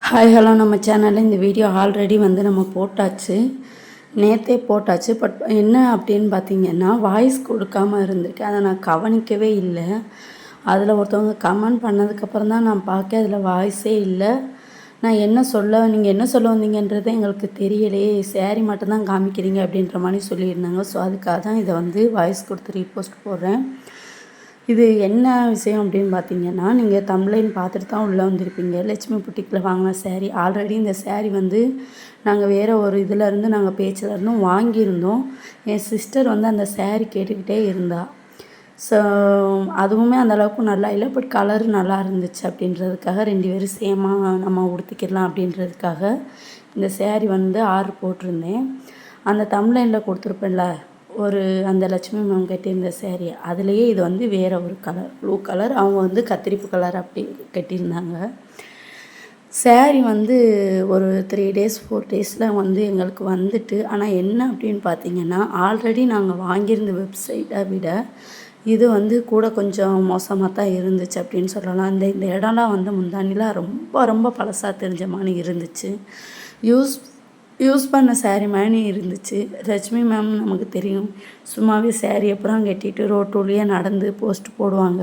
Hi hello நம்ம சேனலில் இந்த வீடியோ ஆல்ரெடி நம்ம போட்டாச்சு, நேற்றே போட்டாச்சு. பட் என்ன அப்படின்னு பார்த்தீங்கன்னா, வாய்ஸ் கொடுக்காமல் இருந்திருக்கு. அதை நான் கவனிக்கவே இல்லை. அதில் ஒருத்தவங்க கமெண்ட் பண்ணதுக்கப்புறம் தான் நான் பார்க்க, அதில் வாய்ஸே இல்லை. நான் நீங்கள் என்ன சொல்ல வந்தீங்கன்றது எங்களுக்கு தெரியலையே, சேரீ மட்டும்தான் காமிக்கிறீங்க அப்படின்ற மாதிரி சொல்லியிருந்தாங்க. ஸோ அதுக்காக தான் இதை வாய்ஸ் கொடுத்து ரீபோஸ்ட் போடுறேன். இது என்ன விஷயம் அப்படின்னு பார்த்தீங்கன்னா, நீங்கள் தம்ப்லைன் பார்த்துட்டு தான் உள்ளே வந்திருப்பீங்க. லட்சுமி புட்டிக்கில் வாங்கின சேரீ. ஆல்ரெடி இந்த சேரீ நாங்கள் வேறு ஒரு இதிலேருந்து நாங்கள் பேச்சிலருந்தும் வாங்கியிருந்தோம். என் சிஸ்டர் அந்த சேரீ கேட்டுக்கிட்டே இருந்தா. ஸோ அதுவுமே அந்தளவுக்கு நல்லா இல்லை, பட் கலரு நல்லா இருந்துச்சு அப்படின்றதுக்காக 2 பேரும் சேமாக நம்ம உடுத்திக்கிடலாம் அப்படின்றதுக்காக இந்த சேரீ ஆர்டர் போட்டிருந்தேன். அந்த தம்ப்லைனில் கொடுத்துருப்பேன்ல, அந்த லட்சுமி மேம் கட்டியிருந்த சேரீ, அதுலேயே இது வேறு ஒரு கலர், ப்ளூ கலர். அவங்க கத்திரிப்பு கலர் அப்படி கட்டியிருந்தாங்க. சேரீ ஒரு 3 டேஸ் 4 டேஸில் எங்களுக்கு வந்துட்டு. ஆனால் என்ன அப்படின்னு பார்த்தீங்கன்னா, ஆல்ரெடி நாங்கள் வாங்கியிருந்த வெப்சைட்டை விட இது கூட கொஞ்சம் மோசமாக தான் இருந்துச்சு அப்படின்னு சொல்லலாம். இந்த இடம்லாம் முந்தானிலாம் ரொம்ப ரொம்ப பழசாக தெரிஞ்ச மாதிரி இருந்துச்சு. யூஸ் பண்ண சேரீ மாதிரி இருந்துச்சு. லட்சுமி மேம் நமக்கு தெரியும், சும்மாவே சேரீ அப்புறம் கட்டிட்டு ரோட்டு வழியாக நடந்து போஸ்ட் போடுவாங்க.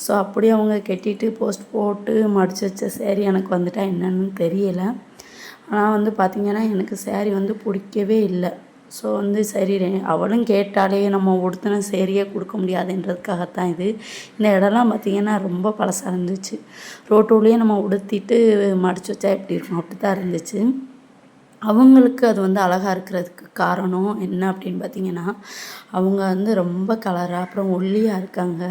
ஸோ அப்படியே அவங்க கட்டிட்டு போஸ்ட் போட்டு மடித்து வச்ச சேரீ எனக்கு வந்துட்டா என்னன்னு தெரியலை. ஆனால் பார்த்திங்கன்னா, எனக்கு சேரீ பிடிக்கவே இல்லை. ஸோ சரி, அவளும் கேட்டாலே நம்ம உடுத்தின சேரீயே கொடுக்க முடியாதுன்றதுக்காகத்தான் இது. இந்த இடம்லாம் பார்த்திங்கன்னா ரொம்ப பழசாக இருந்துச்சு. ரோட்டு வழியாக நம்ம உடுத்திட்டு மடித்து வச்சா எப்படி இருக்கும், அப்படி தான் இருந்துச்சு. அவங்களுக்கு அது அழகாக இருக்கிறதுக்கு காரணம் என்ன அப்படின்னு பார்த்தீங்கன்னா, அவங்க ரொம்ப கலராக, அப்புறம் ஒல்லியாக இருக்காங்க.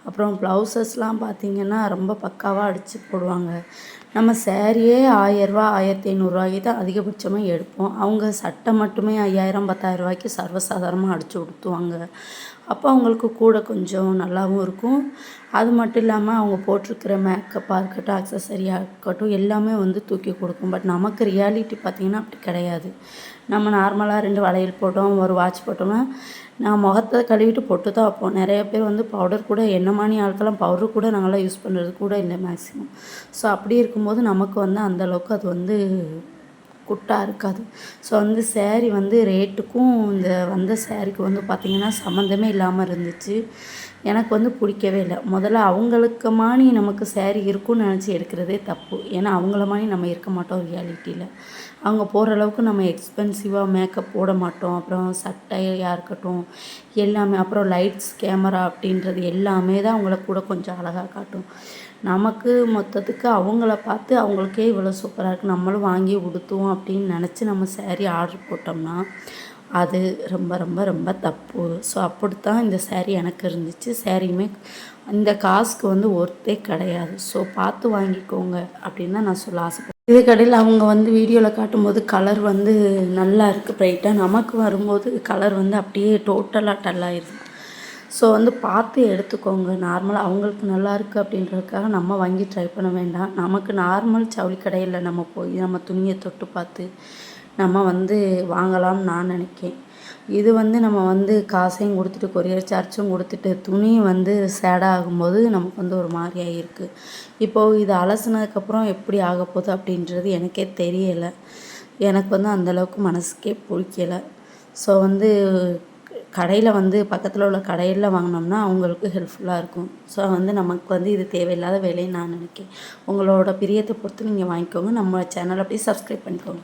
அப்புறம் ப்ளவுசஸ்லாம் பார்த்திங்கன்னா ரொம்ப பக்காவாக அடித்து போடுவாங்க. நம்ம சேரீயே ரூ. 1000 1500 தான் அதிகபட்சமாக எடுப்போம். அவங்க சட்டை மட்டுமே 5000 10000 சர்வசாதாரணமாக அடித்து உடுத்துவாங்க. அப்போ அவங்களுக்கு கூட கொஞ்சம் நல்லாவும் இருக்கும். அது மட்டும் இல்லாமல் அவங்க போட்டிருக்கிற மேக்கப்பாக இருக்கட்டும், அக்சஸரியாக இருக்கட்டும், எல்லாமே தூக்கி கொடுக்கும். பட் நமக்கு ரியாலிட்டி பார்த்திங்கன்னா அப்படி கிடையாது. நம்ம நார்மலாக 2 வளையல் போட்டோம், ஒரு வாட்ச் போட்டோம்னா, நான் முகத்தை கழுவிட்டு பொட்டு தான் வைப்போம். நிறைய பேர் பவுடர் கூட, என்ன மாதிரி ஆட்கள்லாம் பவுடர் கூட நாங்களாம் யூஸ் பண்ணுறது கூட இல்லை மேக்ஸிமம். ஸோ அப்படி இருக்கும்போது நமக்கு அந்தளவுக்கு அது குட்டாக இருக்காது. ஸோ சேரீ ரேட்டுக்கும் இந்த சேரீக்கு பார்த்திங்கன்னா சம்மந்தமே இல்லாமல் இருந்துச்சு. எனக்கு பிடிக்கவே இல்லை. முதல்ல அவங்களுக்கு மாதிரி நமக்கு சேரீ இருக்கும்னு நினச்சி எடுக்கிறதே தப்பு. ஏன்னா அவங்கள மாதிரி நம்ம இருக்க மாட்டோம் ரியாலிட்டியில். அவங்க போகிற அளவுக்கு நம்ம எக்ஸ்பென்சிவாக மேக்கப் போட மாட்டோம். அப்புறம் சட்டையாக இருக்கட்டும் எல்லாமே, அப்புறம் லைட்ஸ், கேமரா அப்படின்றது எல்லாமே தான் அவங்கள கூட கொஞ்சம் அழகாக காட்டும். நமக்கு மொத்தத்துக்கு அவங்கள பார்த்து அவங்களுக்கே இவ்வளோ சூப்பராக இருக்குது, நம்மளும் வாங்கி உடுத்துவோம் அப்படின்னு நினச்சி நம்ம சேரீ ஆர்டர் போட்டோம்னா அது ரொம்ப ரொம்ப ரொம்ப தப்பு. ஸோ அப்படித்தான் இந்த சேரீ எனக்கு இருந்துச்சு. சேரீயுமே இந்த காசுக்கு ஒர்த்தே கிடையாது. ஸோ பார்த்து வாங்கிக்கோங்க அப்படின்னு தான் நான் சொல்ல ஆசைப்பட்றேன். இதுக்கடையில் அவங்க வீடியோவில் காட்டும்போது கலர் நல்லா இருக்குது ப்ரைட்டாக, நமக்கு வரும்போது கலர் அப்படியே டோட்டலாக டல்லாகிடுது. ஸோ பார்த்து எடுத்துக்கோங்க. நார்மலாக அவங்களுக்கு நல்லா இருக்குது அப்படின்றதுக்காக நம்ம வாங்கி ட்ரை பண்ண வேண்டாம். நமக்கு நார்மல் ஜவுளி கடையில் நம்ம போய் நம்ம துணியை தொட்டு பார்த்து நம்ம வாங்கலாம்னு நான் நினைக்கிறேன். இது நம்ம காசையும் கொடுத்துட்டு கொரியர் சார்ஜும் கொடுத்துட்டு துணி சேடாக ஆகும்போது நமக்கு ஒரு மாதிரியாக இருக்குது. இப்போது இது அலசினதுக்கப்புறம் எப்படி ஆகப்போகுது அப்படின்றது எனக்கே தெரியலை. எனக்கு அந்தளவுக்கு மனசுக்கே பிடிக்கலை. ஸோ கடையில் பக்கத்தில் உள்ள கடையில் வாங்கினோம்னா அவங்களுக்கு ஹெல்ப்ஃபுல்லாக இருக்கும். ஸோ நமக்கு இது தேவையில்லாத வேலைன்னு நான் நினைக்கிறேன். உங்களோட பிரியத்தை பொறுத்து நீங்கள் வாங்கிக்கோங்க. நம்ம சேனலை அப்படியே சப்ஸ்கிரைப் பண்ணிக்கோங்க.